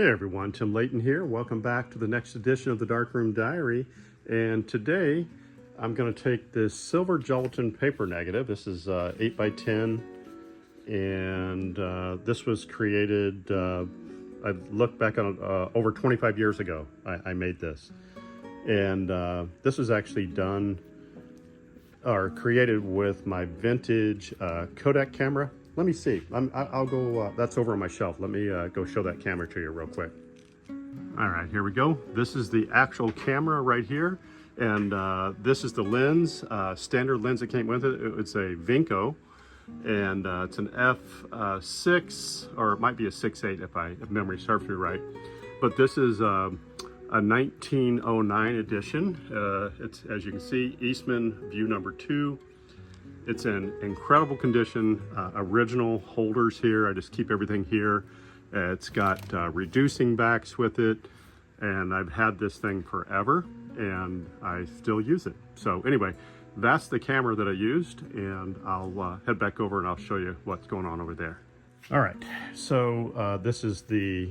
Hey everyone, Tim Layton here. Welcome back to the next edition of the Darkroom Diary. And today I'm going to take this silver gelatin paper negative. This is 8 by 10, and this was created, I looked back on over 25 years ago. I made this. And this was actually done or created with my vintage Kodak camera. Let me see. I'll go, that's over on my shelf. Let me go show that camera to you real quick. All right, here we go. This is the actual camera right here. And this is the lens, standard lens that came with it. It's a Vinco, and it's an f6, or it might be a 6.8 if memory serves me right. But this is a 1909 edition. It's, as you can see, Eastman view number 2. It's in incredible condition, original holders here. I just keep everything here. It's got reducing backs with it, and I've had this thing forever, and I still use it. So anyway, that's the camera that I used, and I'll head back over and I'll show you what's going on over there. All right, so this is the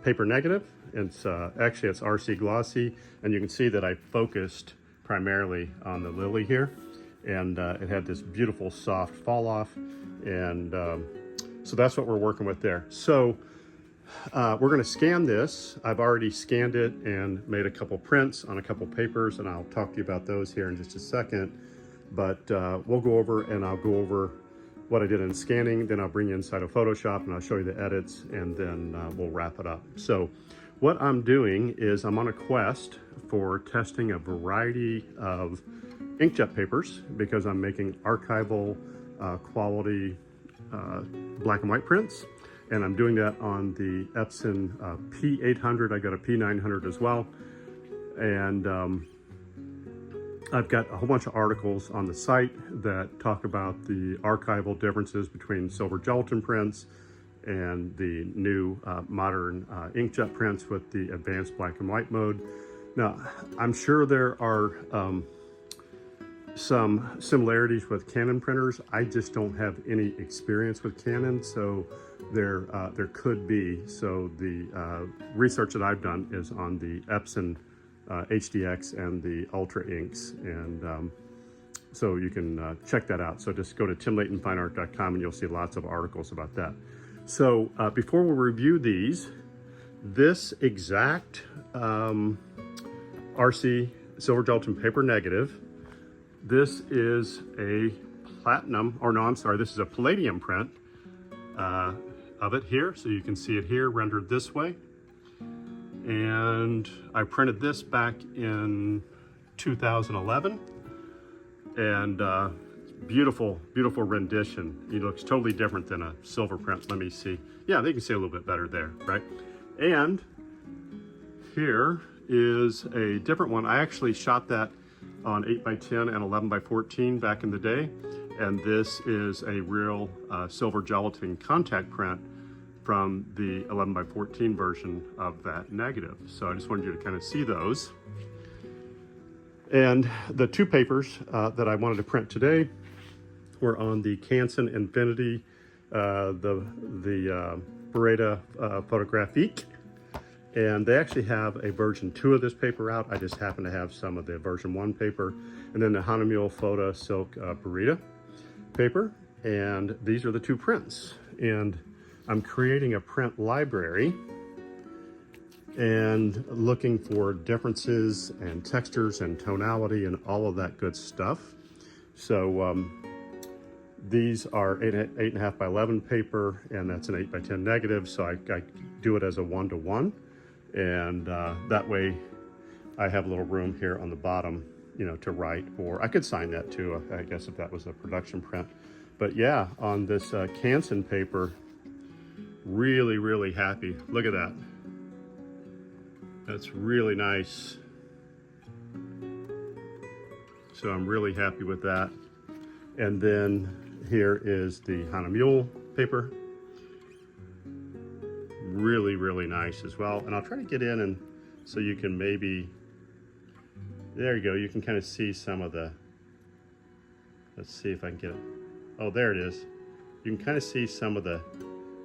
paper negative. It's actually, it's RC glossy, and you can see that I focused primarily on the lily here. And it had this beautiful soft fall off, and so that's what we're working with there. So we're going to scan this. I've already scanned it and made a couple prints on a couple papers, and I'll talk to you about those here in just a second. But we'll go over, and I'll go over what I did in scanning, then I'll bring you inside of Photoshop and I'll show you the edits, and then we'll wrap it up. So what I'm doing is I'm on a quest for testing a variety of inkjet papers, because I'm making archival quality black and white prints, and I'm doing that on the Epson P800. I got a P900 as well, and I've got a whole bunch of articles on the site that talk about the archival differences between silver gelatin prints and the new modern inkjet prints with the advanced black and white mode. Now, I'm sure there are some similarities with Canon printers. I just don't have any experience with Canon, so there could be. So the research that I've done is on the Epson HDX and the Ultra inks, and so you can check that out. So just go to timlaytonfineart.com and you'll see lots of articles about that. So before we review these, this exact RC silver gelatin paper negative, this is a platinum, or no, I'm sorry, this is a palladium print of it here. So you can see it here rendered this way. And I printed this back in 2011. And beautiful, beautiful rendition. It looks totally different than a silver print. Let me see. Yeah, they can see a little bit better there, right? And here is a different one. I actually shot that on 8 by 10 and 11 by 14 back in the day, and this is a real silver gelatin contact print from the 11 by 14 version of that negative. So I just wanted you to kind of see those. And the two papers that I wanted to print today were on the Canson Infinity, the Beretta photographic. And they actually have a version 2 of this paper out. I just happen to have some of the version 1 paper. And then the Hanamule Photo Silk Beretta paper. And these are the two prints. And I'm creating a print library and looking for differences and textures and tonality and all of that good stuff. So these are 8.5 by 11 paper, and that's an 8 by 10 negative. So I do it as a 1-to-1. And that way I have a little room here on the bottom, you know, to write, or I could sign that too, I guess, if that was a production print. But yeah, on this Canson paper, really, really happy. Look at that. That's really nice. So I'm really happy with that. And then here is the Hanamule paper. Really, really nice as well. And I'll try to get in, and so you can maybe, there you go, you can kind of see some of the, let's see if I can get it. Oh, there it is. You can kind of see some of the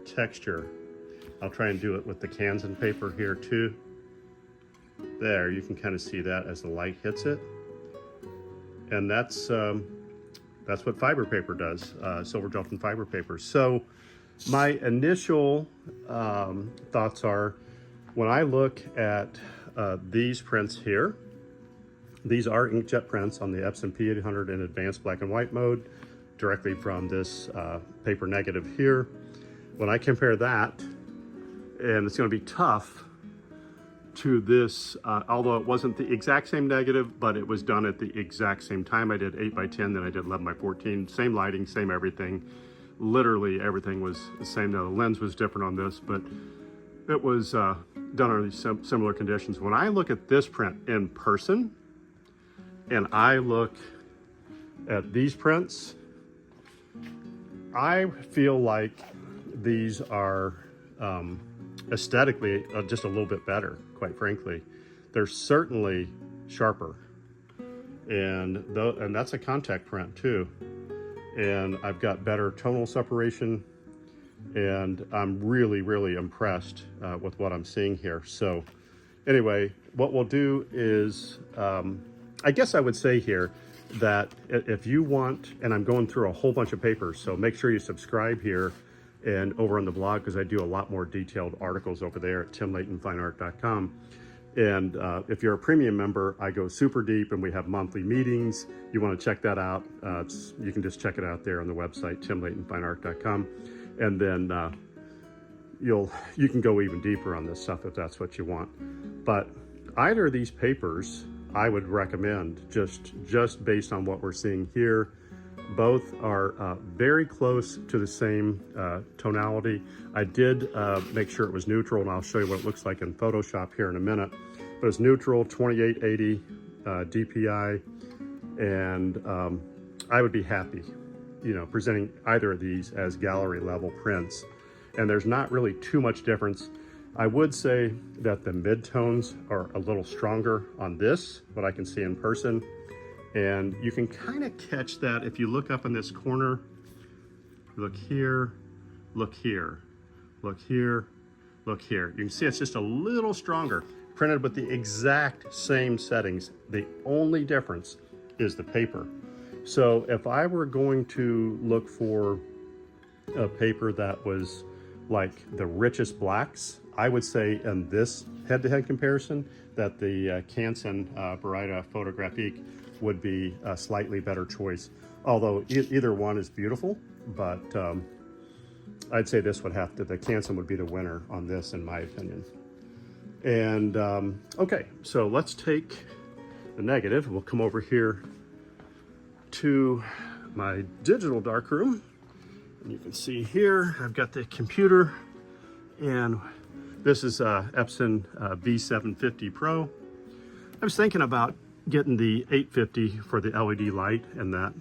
texture I'll try and do it with the Kansan paper here too. There, you can kind of see that as the light hits it. And that's what fiber paper does, silver gelatin fiber paper. So my initial thoughts are, when I look at these prints here, these are inkjet prints on the Epson P800 in advanced black and white mode, directly from this paper negative here. When I compare that, and it's going to be tough, to this, although it wasn't the exact same negative, but it was done at the exact same time. I did 8x10, then I did 11x14, same lighting, same everything. Literally everything was the same. Now the lens was different on this, but it was done under these similar conditions. When I look at this print in person, and I look at these prints, I feel like these are aesthetically just a little bit better, quite frankly. They're certainly sharper, and that's a contact print too. And I've got better tonal separation, and I'm really, really impressed with what I'm seeing here. So anyway, what we'll do is, I guess I would say here that if you want, and I'm going through a whole bunch of papers, so make sure you subscribe here and over on the blog, because I do a lot more detailed articles over there at timlaytonfineart.com. And if you're a premium member, I go super deep, and we have monthly meetings. You want to check that out, you can just check it out there on the website, timlaytonfineart.com. And then you can go even deeper on this stuff if that's what you want. But either of these papers I would recommend, just based on what we're seeing here. Both are very close to the same tonality. I did make sure it was neutral, and I'll show you what it looks like in Photoshop here in a minute. But it's neutral, 2880 DPI, and I would be happy, presenting either of these as gallery level prints. And there's not really too much difference. I would say that the midtones are a little stronger on this, what I can see in person. And you can kind of catch that if you look up in this corner. Look here, look here, look here, look here. You can see it's just a little stronger, printed with the exact same settings. The only difference is the paper. So if I were going to look for a paper that was like the richest blacks, I would say in this head-to-head comparison that the Kansan Barita photographic would be a slightly better choice. Although either one is beautiful, but I'd say this would the Kansan would be the winner on this, in my opinion. And okay, so let's take the negative. We'll come over here to my digital darkroom, and you can see here I've got the computer, and this is Epson B750 Pro. I was thinking about getting the 850 for the LED light, and that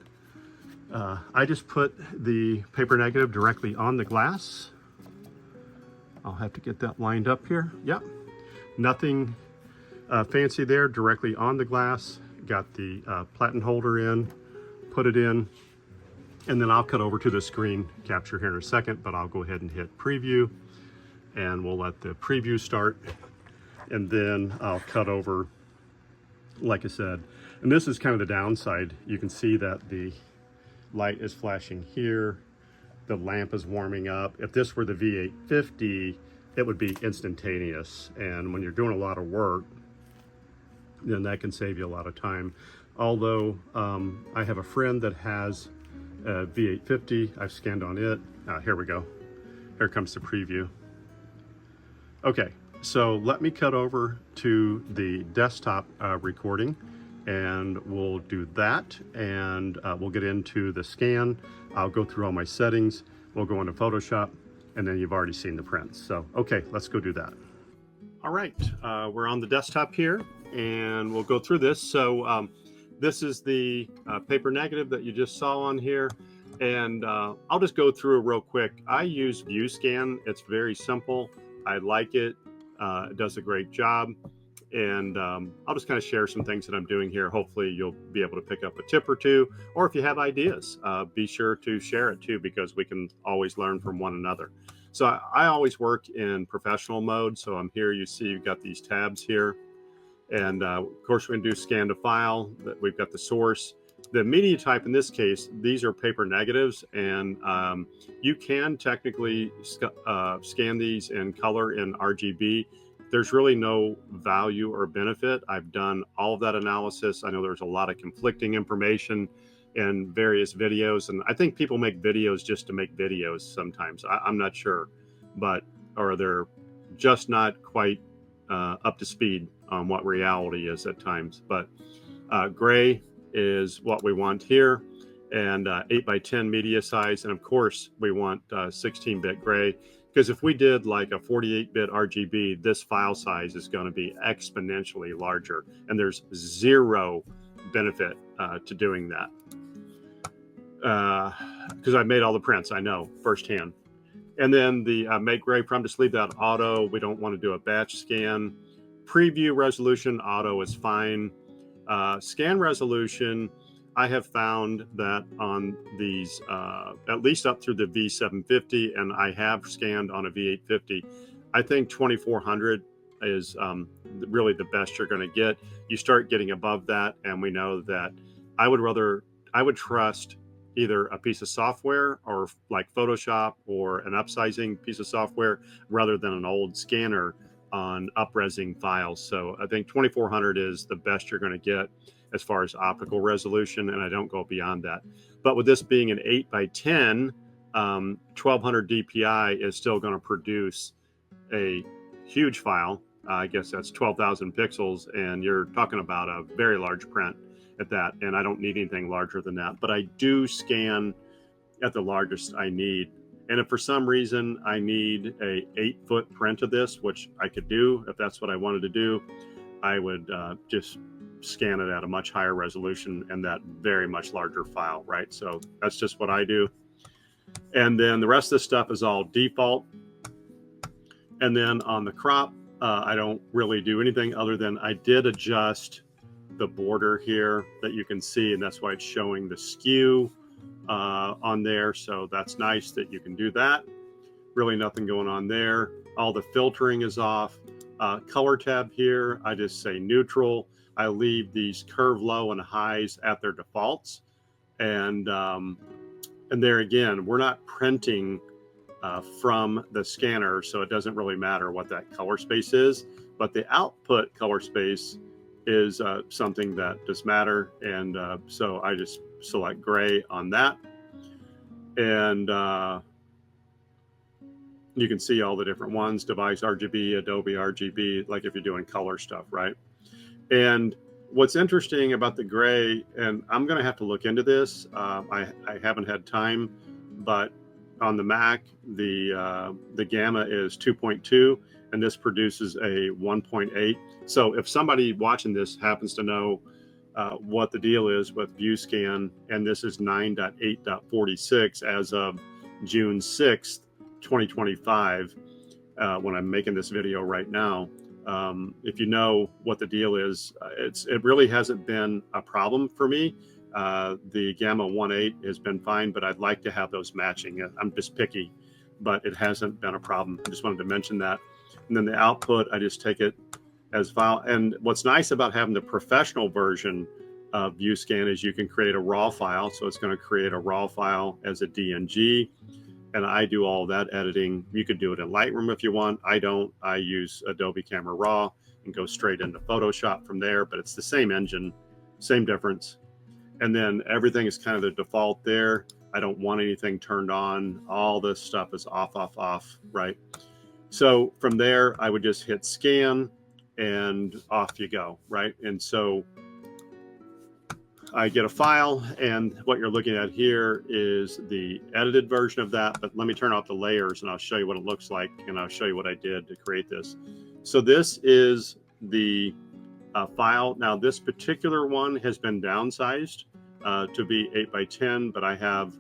I just put the paper negative directly on the glass. I'll have to get that lined up here. Yep, nothing fancy there, directly on the glass. Got the platen holder in, put it in, and then I'll cut over to the screen capture here in a second, but I'll go ahead and hit preview, and we'll let the preview start, and then I'll cut over, like I said. And this is kind of the downside. You can see that the light is flashing here, the lamp is warming up. If this were the V850, it would be instantaneous, and when you're doing a lot of work, then that can save you a lot of time. Although I have a friend that has a V850. I've scanned on it. Here we go. Here comes the preview. Okay, so let me cut over to the desktop recording, and we'll do that, and we'll get into the scan. I'll go through all my settings. We'll go into Photoshop, and then you've already seen the prints. So, okay, let's go do that. All right, we're on the desktop here, and we'll go through this. So this is the paper negative that you just saw on here, and I'll just go through it real quick. I use ViewScan. It's very simple. I like it. It does a great job, and I'll just kind of share some things that I'm doing here. Hopefully you'll be able to pick up a tip or two, or if you have ideas, be sure to share it too, because we can always learn from one another. So I always work in professional mode. So I'm here, you see you've got these tabs here. And of course, we're going to do scan to file. We've got the source. The media type in this case, these are paper negatives, and you can technically scan these in color in RGB. There's really no value or benefit. I've done all of that analysis. I know there's a lot of conflicting information in various videos, and I think people make videos just to make videos sometimes. I'm not sure, but or they're just not quite up to speed on what reality is at times. But gray is what we want here, and 8x10 media size, and of course we want 16-bit gray, because if we did like a 48-bit RGB, this file size is going to be exponentially larger, and there's zero benefit to doing that, because I made all the prints, I know firsthand. And then the make gray from, just leave that auto. We don't want to do a batch scan. Preview resolution, auto is fine. Scan resolution, I have found that on these, at least up through the V750, and I have scanned on a V850, I think 2400 is really the best you're going to get. You start getting above that, and we know that I would trust either a piece of software or like Photoshop or an upsizing piece of software rather than an old scanner on up-resing files. So I think 2400 is the best you're going to get as far as optical resolution, and I don't go beyond that. But with this being an 8x10, 1200 DPI is still going to produce a huge file. I guess that's 12,000 pixels, and you're talking about a very large print at that, and I don't need anything larger than that, but I do scan at the largest I need. And if for some reason I need a 8-foot print of this, which I could do if that's what I wanted to do, I would just scan it at a much higher resolution and that very much larger file, right? So that's just what I do. And then the rest of this stuff is all default. And then on the crop, I don't really do anything other than I did adjust the border here that you can see, and that's why it's showing the skew on there. So that's nice that you can do that. Really nothing going on there. All the filtering is off. Color tab here, I just say neutral. I leave these curve low and highs at their defaults. And there again, we're not printing from the scanner, so it doesn't really matter what that color space is, but the output color space is something that does matter. And so I just select gray on that. And you can see all the different ones, device RGB, Adobe RGB, like if you're doing color stuff, right? And what's interesting about the gray, and I'm going to have to look into this, I haven't had time, but on the Mac, the gamma is 2.2, and this produces a 1.8. So if somebody watching this happens to know what the deal is with ViewScan, and this is 9.8.46 as of June 6th, 2025, when I'm making this video right now, if you know what the deal is, it really hasn't been a problem for me. The gamma 1.8 has been fine, but I'd like to have those matching. I'm just picky, but it hasn't been a problem. I just wanted to mention that. And then the output, I just take it as file. And what's nice about having the professional version of ViewScan is you can create a raw file. So it's going to create a raw file as a DNG. And I do all that editing. You could do it in Lightroom if you want. I don't. I use Adobe Camera Raw and go straight into Photoshop from there, but it's the same engine, same difference. And then everything is kind of the default there. I don't want anything turned on. All this stuff is off, right? So from there, I would just hit scan and off you go, right? And so I get a file, and what you're looking at here is the edited version of that. But let me turn off the layers and I'll show you what it looks like, and I'll show you what I did to create this. So this is the file. Now this particular one has been downsized to be 8x10, but I have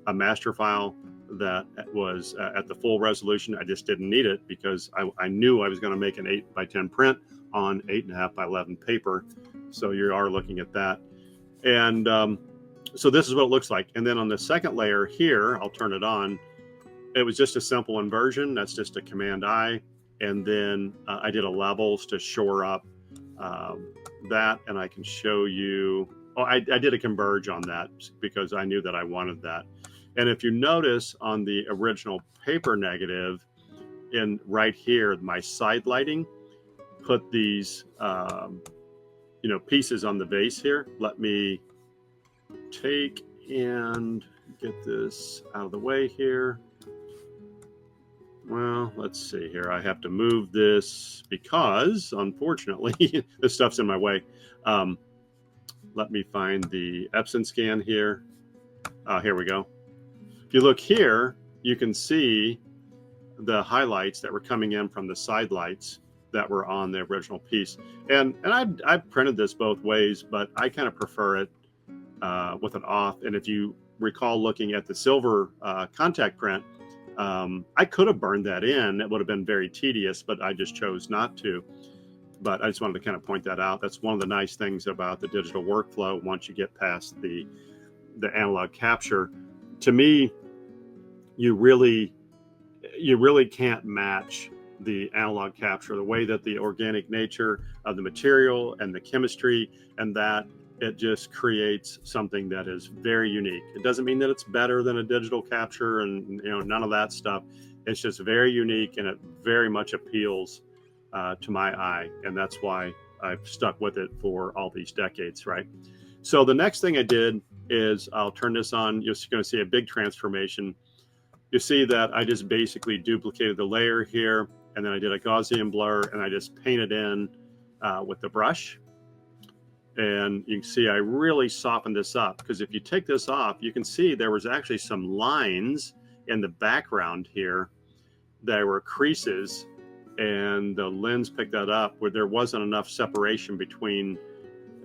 a master file that was at the full resolution. I just didn't need it because I knew I was going to make an 8x10 print on 8.5x11 paper. So you are looking at that. And so this is what it looks like. And then on the second layer here, I'll turn it on, it was just a simple inversion. That's just a Command I. And then I did a levels to shore up that, and I can show you. Oh, I did a converge on that because I knew that I wanted that. And if you notice on the original paper negative, in right here, my side lighting, put these pieces on the vase here. Let me take and get this out of the way here. Well, let's see here. I have to move this because, unfortunately, this stuff's in my way. Let me find the Epson scan here. Here we go. If you look here, you can see the highlights that were coming in from the side lights that were on the original piece. And I printed this both ways, but I kind of prefer it with it off. And if you recall looking at the silver contact print, I could have burned that in. It would have been very tedious, but I just chose not to. But I just wanted to kind of point that out. That's one of the nice things about the digital workflow. Once you get past the analog capture, to me, you really can't match the analog capture, the way that the organic nature of the material and the chemistry, and that it just creates something that is very unique. It doesn't mean that it's better than a digital capture and none of that stuff. It's just very unique, and it very much appeals to my eye, and that's why I've stuck with it for all these decades, right? So the next thing I did is I'll turn this on. You're going to see a big transformation. You see that I just basically duplicated the layer here, and then I did a Gaussian blur, and I just painted in with the brush. And you can see I really softened this up, because if you take this off, you can see there was actually some lines in the background here. There were creases, and the lens picked that up where there wasn't enough separation between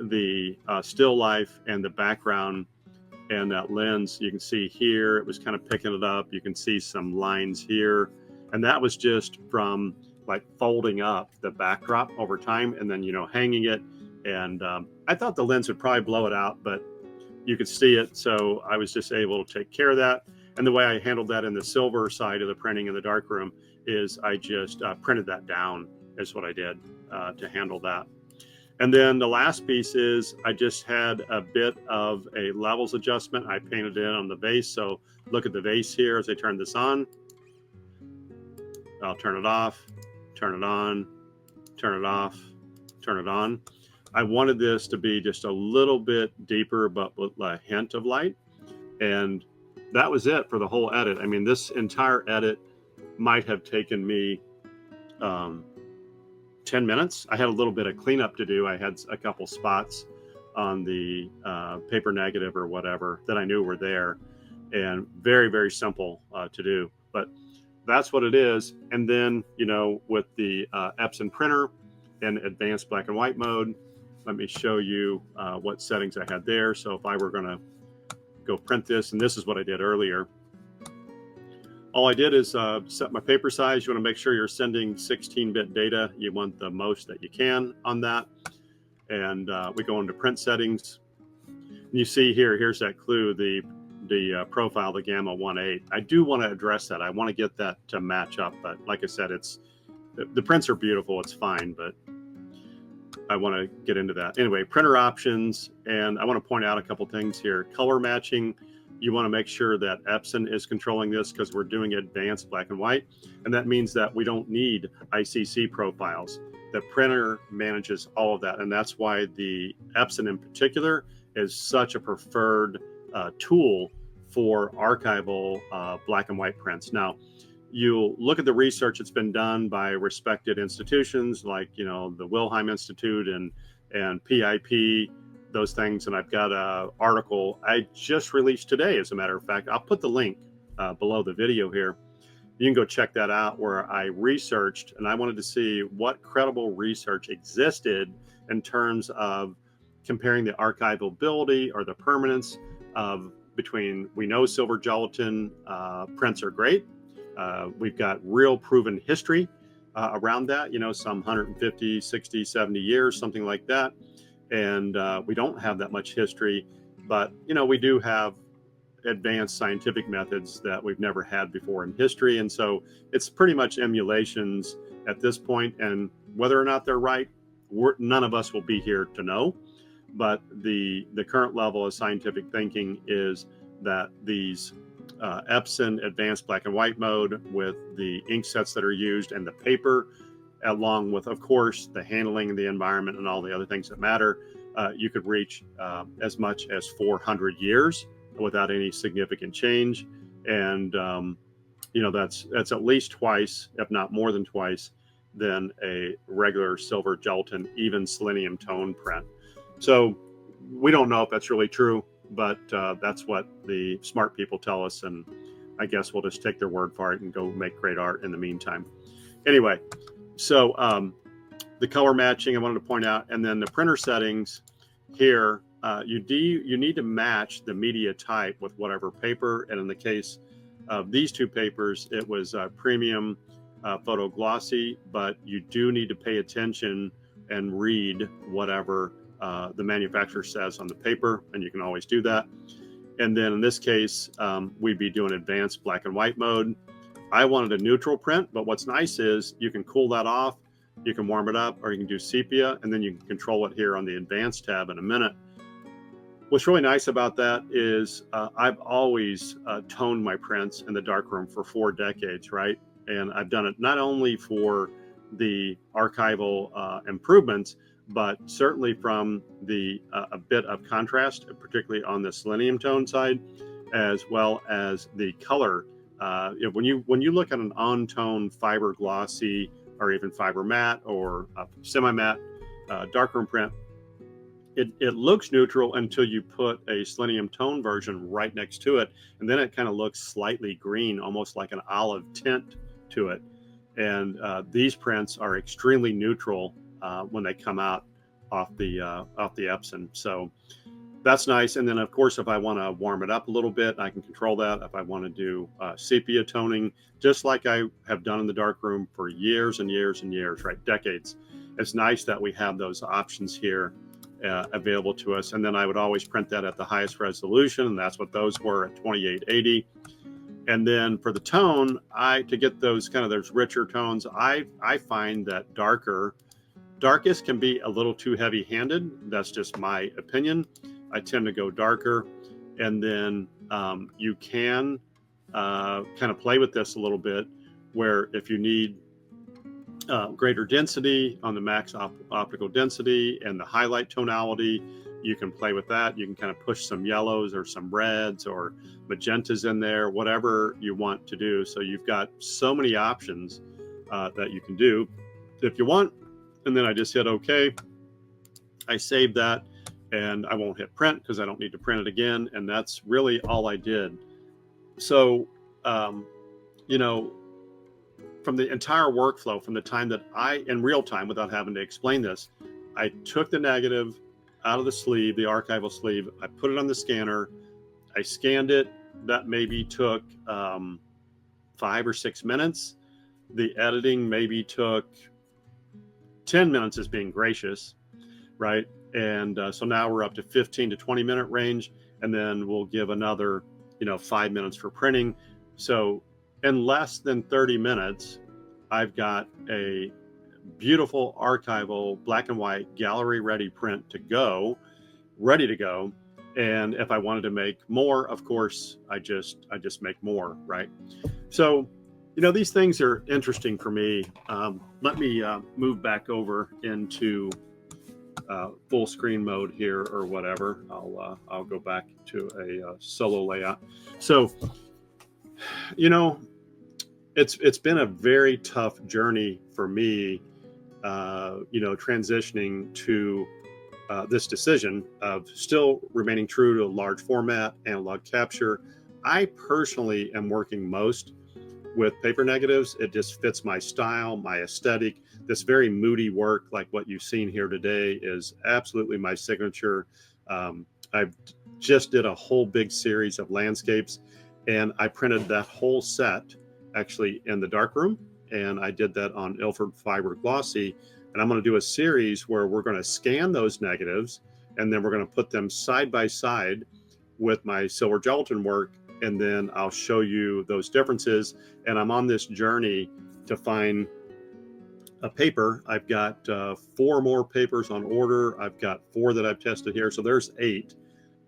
the still life and the background and that lens. You can see here, it was kind of picking it up. You can see some lines here. And that was just from like folding up the backdrop over time and then, hanging it. And I thought the lens would probably blow it out, but you could see it. So I was just able to take care of that. And the way I handled that in the silver side of the printing in the darkroom is I just printed that down, is what I did to handle that. And then the last piece is I just had a bit of a levels adjustment. I painted in on the vase. So look at the vase here as I turn this on. I'll turn it off, turn it on, turn it off, turn it on. I wanted this to be just a little bit deeper, but with a hint of light. And that was it for the whole edit. I mean, this entire edit might have taken me 10 minutes. I had a little bit of cleanup to do. I had a couple spots on the paper negative or whatever that I knew were there, and very, very simple to do. But that's what it is. And then, with the Epson printer in advanced black and white mode, let me show you what settings I had there. So if I were going to go print this, and this is what I did earlier, all I did is set my paper size. You want to make sure you're sending 16-bit data. You want the most that you can on that. And we go into print settings. And you see here's that clue, the profile, the gamma 1.8. I do want to address that. I want to get that to match up. But like I said, the prints are beautiful. It's fine, but I want to get into that. Anyway, printer options. And I want to point out a couple things here. Color matching. You want to make sure that Epson is controlling this because we're doing advanced black and white. And that means that we don't need ICC profiles. The printer manages all of that. And that's why the Epson in particular is such a preferred tool for archival black and white prints. Now, you'll look at the research that's been done by respected institutions like, the Wilhelm Institute and PIP, those things. And I've got an article I just released today, as a matter of fact. I'll put the link below the video here. You can go check that out, where I researched, and I wanted to see what credible research existed in terms of comparing the archivability or the permanence of between, we know silver gelatin prints are great. We've got real proven history around that, some 150, 60, 70 years, something like that. And we don't have that much history, but we do have advanced scientific methods that we've never had before in history. And so it's pretty much emulations at this point, and whether or not they're right, none of us will be here to know. But the current level of scientific thinking is that these Epson advanced black and white mode with the ink sets that are used and the paper, along with, of course, the handling of the environment and all the other things that matter, you could reach as much as 400 years without any significant change. And, that's at least twice, if not more than twice, than a regular silver gelatin, even selenium tone print. So we don't know if that's really true, but that's what the smart people tell us. And I guess we'll just take their word for it and go make great art in the meantime. Anyway, so the color matching I wanted to point out, and then the printer settings here, you need to match the media type with whatever paper. And in the case of these two papers, it was premium photo glossy, but you do need to pay attention and read whatever the manufacturer says on the paper, and you can always do that. And then in this case, we'd be doing advanced black and white mode. I wanted a neutral print, but what's nice is you can cool that off, you can warm it up, or you can do sepia, and then you can control it here on the advanced tab in a minute. What's really nice about that is I've always toned my prints in the darkroom for 4 decades, right? And I've done it not only for the archival improvements, but certainly from the a bit of contrast, particularly on the selenium tone side, as well as the color. When you look at an on-tone fiber glossy or even fiber matte or semi-matte darkroom print, it looks neutral until you put a selenium tone version right next to it, and then it kind of looks slightly green, almost like an olive tint to it. And these prints are extremely neutral when they come out off the Epson. So that's nice. And then of course, if I want to warm it up a little bit, I can control that. If I want to do sepia toning, just like I have done in the darkroom for years and years and years, right? Decades. It's nice that we have those options here available to us. And then I would always print that at the highest resolution, and that's what those were at 2880. And then for the tone, to get those those richer tones, I find that darkest can be a little too heavy-handed. That's just my opinion. I tend to go darker, and then you can kind of play with this a little bit, where if you need greater density on the max optical density and the highlight tonality, you can play with that. You can kind of push some yellows or some reds or magentas in there, whatever you want to do. So you've got so many options that you can do if you want. And then I just hit OK. I save that, and I won't hit print because I don't need to print it again. And that's really all I did. So, from the entire workflow, from the time that in real time, without having to explain this, I took the negative out of the sleeve, the archival sleeve. I put it on the scanner. I scanned it. That maybe took 5 or 6 minutes. The editing maybe took 10 minutes, is being gracious, right? And so now we're up to 15 to 20 minute range, and then we'll give another, 5 minutes for printing. So in less than 30 minutes, I've got a beautiful archival black and white gallery ready print ready to go. And if I wanted to make more, of course, I just make more, right? So, these things are interesting for me. Let me move back over into full screen mode here or whatever. I'll go back to a solo layout. So, it's been a very tough journey for me, transitioning to this decision of still remaining true to a large format analog capture. I personally am working most with paper negatives. It just fits my style, my aesthetic. This very moody work, like what you've seen here today, is absolutely my signature. I've just did a whole big series of landscapes, and I printed that whole set actually in the darkroom, and I did that on Ilford Fiber Glossy. And I'm going to do a series where we're going to scan those negatives, and then we're going to put them side by side with my silver gelatin work, and then I'll show you those differences. And I'm on this journey to find a paper. I've got 4 more papers on order. I've got 4 that I've tested here, so there's 8,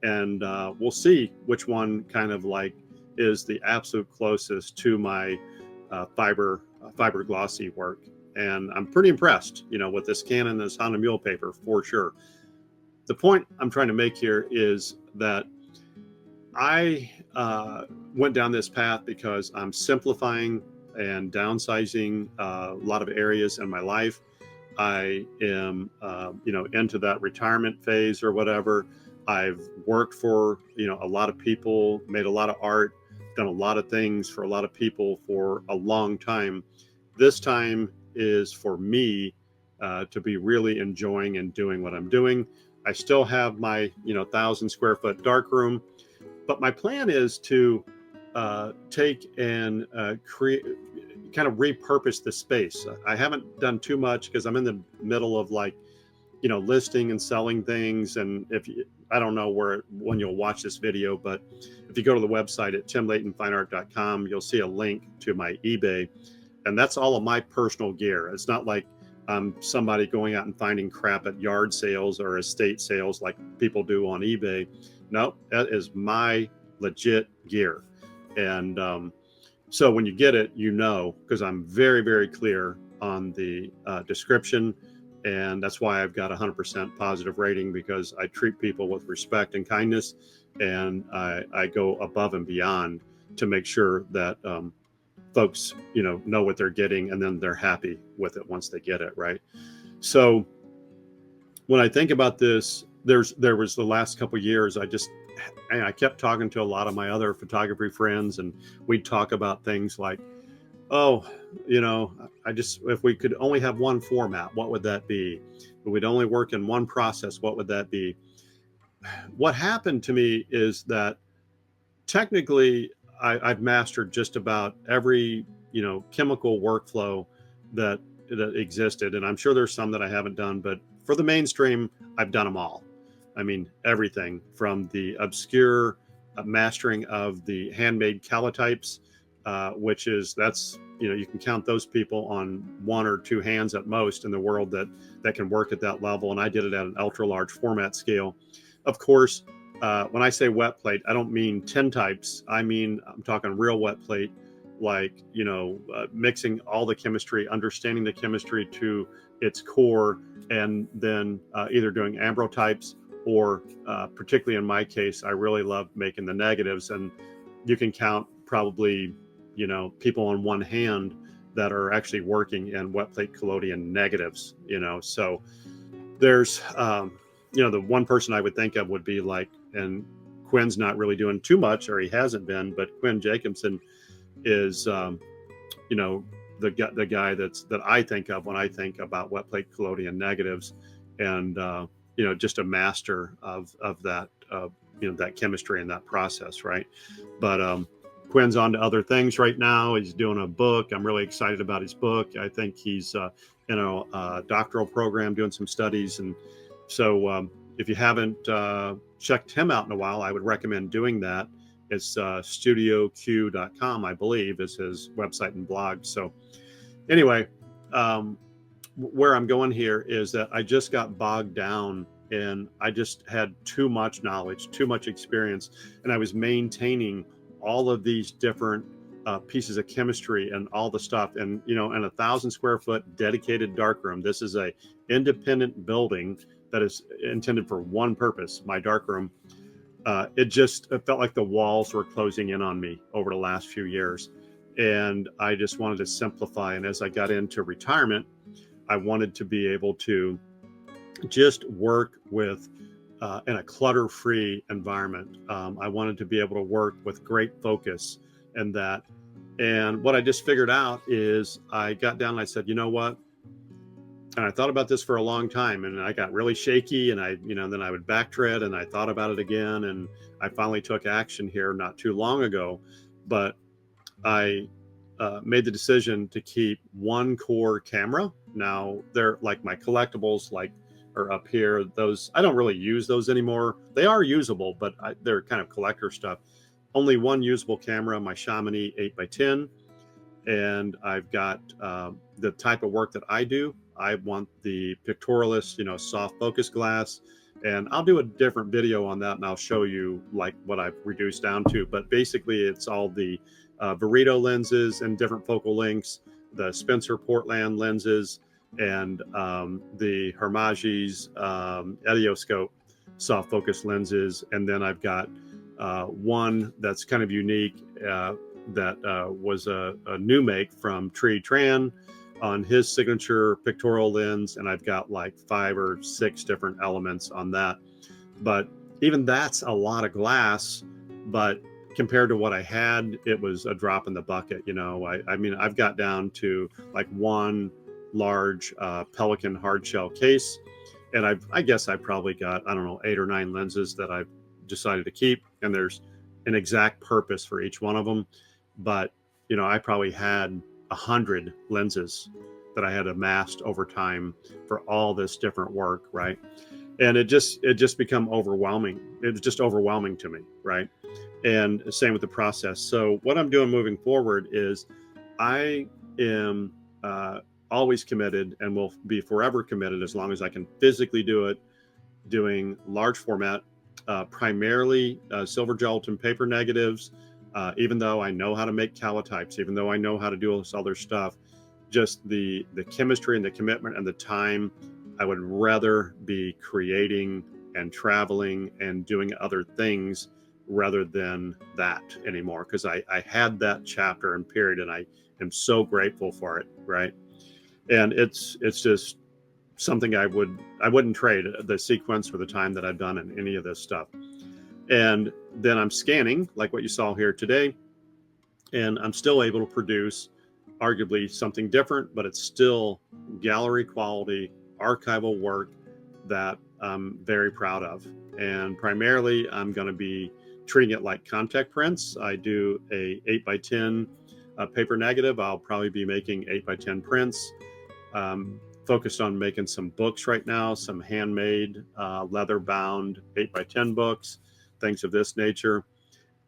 and we'll see which one kind of like is the absolute closest to my fiber glossy work. And I'm pretty impressed, with this Canon, this Honda Mule paper for sure. The point I'm trying to make here is that I went down this path because I'm simplifying and downsizing a lot of areas in my life. I am, into that retirement phase or whatever. I've worked for, a lot of people, made a lot of art, done a lot of things for a lot of people for a long time. This time is for me to be really enjoying and doing what I'm doing. I still have my, 1,000 square foot darkroom, but my plan is to take and create, kind of repurpose the space. I haven't done too much because I'm in the middle of listing and selling things. And I don't know when you'll watch this video, but if you go to the website at timlaytonfineart.com, you'll see a link to my eBay, and that's all of my personal gear. It's not like I'm somebody going out and finding crap at yard sales or estate sales like people do on eBay. No, that is my legit gear. And so when you get it, because I'm very, very clear on the description. And that's why I've got 100% positive rating, because I treat people with respect and kindness. And I go above and beyond to make sure that folks, know what they're getting, and then they're happy with it once they get it, right? So when I think about this, there was the last couple of years, I kept talking to a lot of my other photography friends, and we'd talk about things like, if we could only have one format, what would that be? If we'd only work in one process, what would that be? What happened to me is that technically I've mastered just about every, chemical workflow that existed. And I'm sure there's some that I haven't done, but for the mainstream, I've done them all. I mean, everything from the obscure mastering of the handmade calotypes, that's you can count those people on 1 or 2 hands at most in the world that can work at that level. And I did it at an ultra large format scale. Of course, when I say wet plate, I don't mean tintypes. I'm talking real wet plate, like, mixing all the chemistry, understanding the chemistry to its core, and then either doing ambrotypes or particularly in my case, I really love making the negatives. And you can count probably, people on one hand that are actually working in wet plate collodion negatives, so there's, the one person I would think of would be like, and Quinn's not really doing too much, or he hasn't been, but Quinn Jacobson is, the guy that I think of when I think about wet plate collodion negatives, and, just a master of that, that chemistry and that process. Right. But, Quinn's on to other things right now. He's doing a book. I'm really excited about his book. I think he's, in a doctoral program doing some studies. And so if you haven't checked him out in a while, I would recommend doing that. It's studioq.com, I believe, is his website and blog. So anyway, where I'm going here is that I just got bogged down, and I just had too much knowledge, too much experience, and I was maintaining all of these different pieces of chemistry and all the stuff. And, in a 1,000 square foot dedicated darkroom, this is a independent building that is intended for one purpose, my darkroom. It felt like the walls were closing in on me over the last few years. And I just wanted to simplify. And as I got into retirement, I wanted to be able to just work with in a clutter-free environment. I wanted to be able to work with great focus and that. And what I just figured out is I got down and I said, you know what? And I thought about this for a long time, and I got really shaky, and then I would backtread, and I thought about it again, and I finally took action here not too long ago. But I made the decision to keep one core camera. Now they're like my collectibles, like are up here. Those, I don't really use those anymore. They are usable, but they're kind of collector stuff. Only one usable camera, my Chamonix 8x10. And I've got the type of work that I do. I want the pictorialist, you know, soft focus glass. And I'll do a different video on that, and I'll show you like what I've reduced down to. But basically, it's all the Burrito lenses and different focal lengths, the Spencer Portland lenses, and the Hermages Edioscope soft focus lenses. And then I've got one that's kind of unique that was a new make from Tree Tran on his signature pictorial lens, and I've got like 5 or 6 different elements on that. But even that's a lot of glass, but compared to what I had, it was a drop in the bucket. You know, I mean, I've got down to like one large Pelican hard shell case, and I guess I probably got, I don't know, 8 or 9 lenses that I've decided to keep, and there's an exact purpose for each one of them. But you know, I probably had 100 lenses that I had amassed over time for all this different work, right? And it just become overwhelming. It was just overwhelming to me, right? And same with the process. So what I'm doing moving forward is I am always committed and will be forever committed as long as I can physically do it, doing large format, primarily silver gelatin paper negatives. Even though I know how to make calotypes, even though I know how to do all this other stuff, just the chemistry and the commitment and the time, I would rather be creating and traveling and doing other things rather than that anymore. Because I had that chapter and period, and I am so grateful for it, right? And it's just something I wouldn't trade the sequence for the time that I've done in any of this stuff. And then I'm scanning like what you saw here today, and I'm still able to produce arguably something different, but it's still gallery quality archival work that I'm very proud of. And primarily I'm going to be treating it like contact prints. I do a 8x10 paper negative. I'll probably be making 8x10 prints. Focused on making some books right now, some handmade leather bound 8x10 books, things of this nature.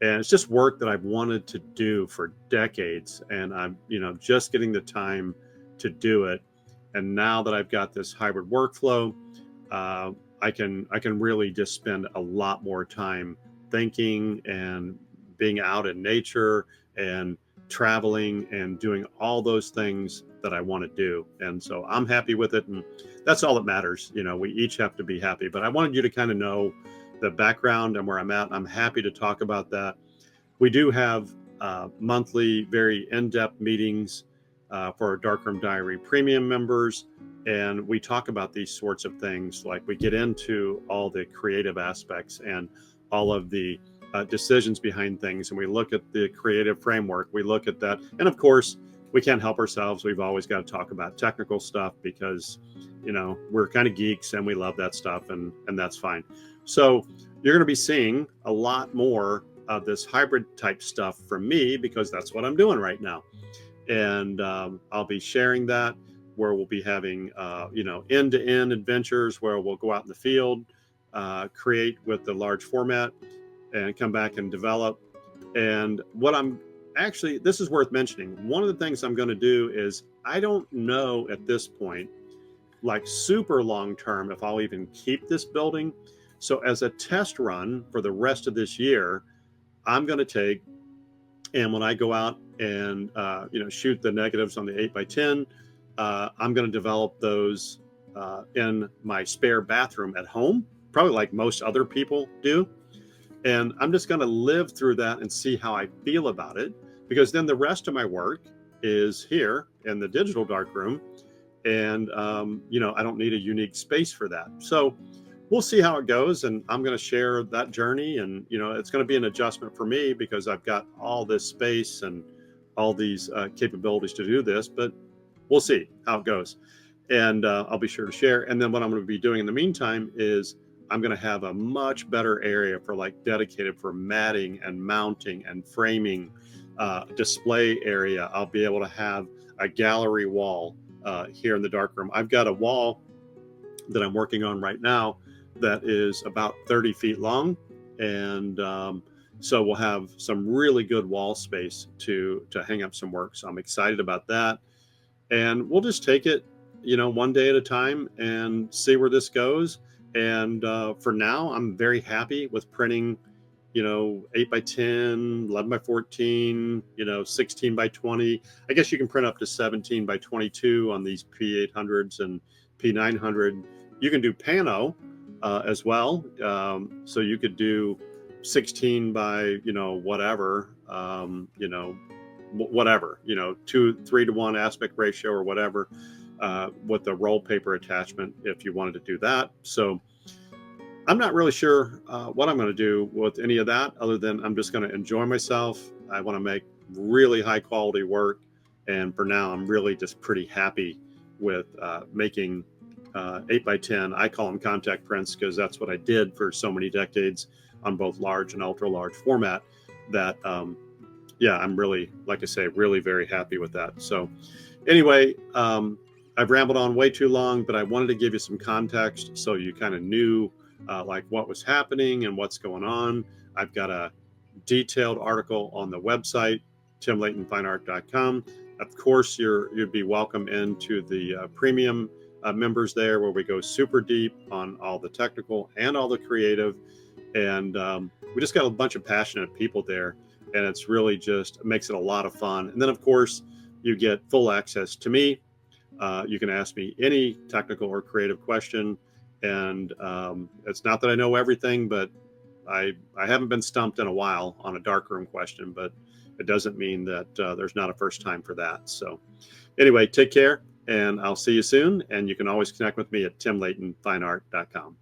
And it's just work that I've wanted to do for decades, and I'm, you know, just getting the time to do it. And now that I've got this hybrid workflow, I can really just spend a lot more time thinking and being out in nature and traveling and doing all those things that I want to do. And so I'm happy with it, and that's all that matters. You know, we each have to be happy, but I wanted you to kind of know the background and where I'm at. I'm happy to talk about that. We do have monthly, very in-depth meetings for our Darkroom Diary Premium members, and we talk about these sorts of things. Like we get into all the creative aspects and all of the decisions behind things, and we look at the creative framework. We look at that, and of course, we can't help ourselves. We've always got to talk about technical stuff because, you know, we're kind of geeks and we love that stuff, and that's fine. So you're going to be seeing a lot more of this hybrid type stuff from me because that's what I'm doing right now. And I'll be sharing that, where we'll be having, you know, end-to-end adventures where we'll go out in the field, create with the large format, and come back and develop. And what I'm actually, this is worth mentioning. One of the things I'm going to do is, I don't know at this point, like super long term, if I'll even keep this building. So as a test run for the rest of this year, I'm going to take, and when I go out and you know, shoot the negatives on the 8x10, I'm going to develop those in my spare bathroom at home, probably like most other people do. And I'm just going to live through that and see how I feel about it, because then the rest of my work is here in the digital darkroom, and you know, I don't need a unique space for that. So we'll see how it goes, and I'm going to share that journey. And you know, it's going to be an adjustment for me because I've got all this space and all these capabilities to do this, but we'll see how it goes. And I'll be sure to share. And then what I'm going to be doing in the meantime is I'm going to have a much better area for like dedicated for matting and mounting and framing, display area. I'll be able to have a gallery wall here in the darkroom. I've got a wall that I'm working on right now that is about 30 feet long. And so we'll have some really good wall space to hang up some work. So I'm excited about that. And we'll just take it, one day at a time and see where this goes. And for now, I'm very happy with printing, 8 by 10, 11 by 14, 16 by 20. I guess you can print up to 17 by 22 on these P800s and P900. You can do pano as well. So you could do 16 by, whatever, whatever, 3 to 1 aspect ratio or whatever, with the roll paper attachment if you wanted to do that. So I'm not really sure what I'm going to do with any of that, other than I'm just going to enjoy myself. I want to make really high quality work. And for now, I'm really just pretty happy with making 8 by 10. I call them contact prints because that's what I did for so many decades on both large and ultra large format, that yeah, I'm really, like I say, really very happy with that. So anyway, I've rambled on way too long, but I wanted to give you some context so you kind of knew like what was happening and what's going on. I've got a detailed article on the website, timlaytonfineart.com. Of course, you'd be welcome into the premium members there, where we go super deep on all the technical and all the creative. And we just got a bunch of passionate people there, and it's really just makes it a lot of fun. And then, of course, you get full access to me. You can ask me any technical or creative question. And it's not that I know everything, but I haven't been stumped in a while on a darkroom question, but it doesn't mean that there's not a first time for that. So anyway, take care, and I'll see you soon. And you can always connect with me at timlaytonfineart.com.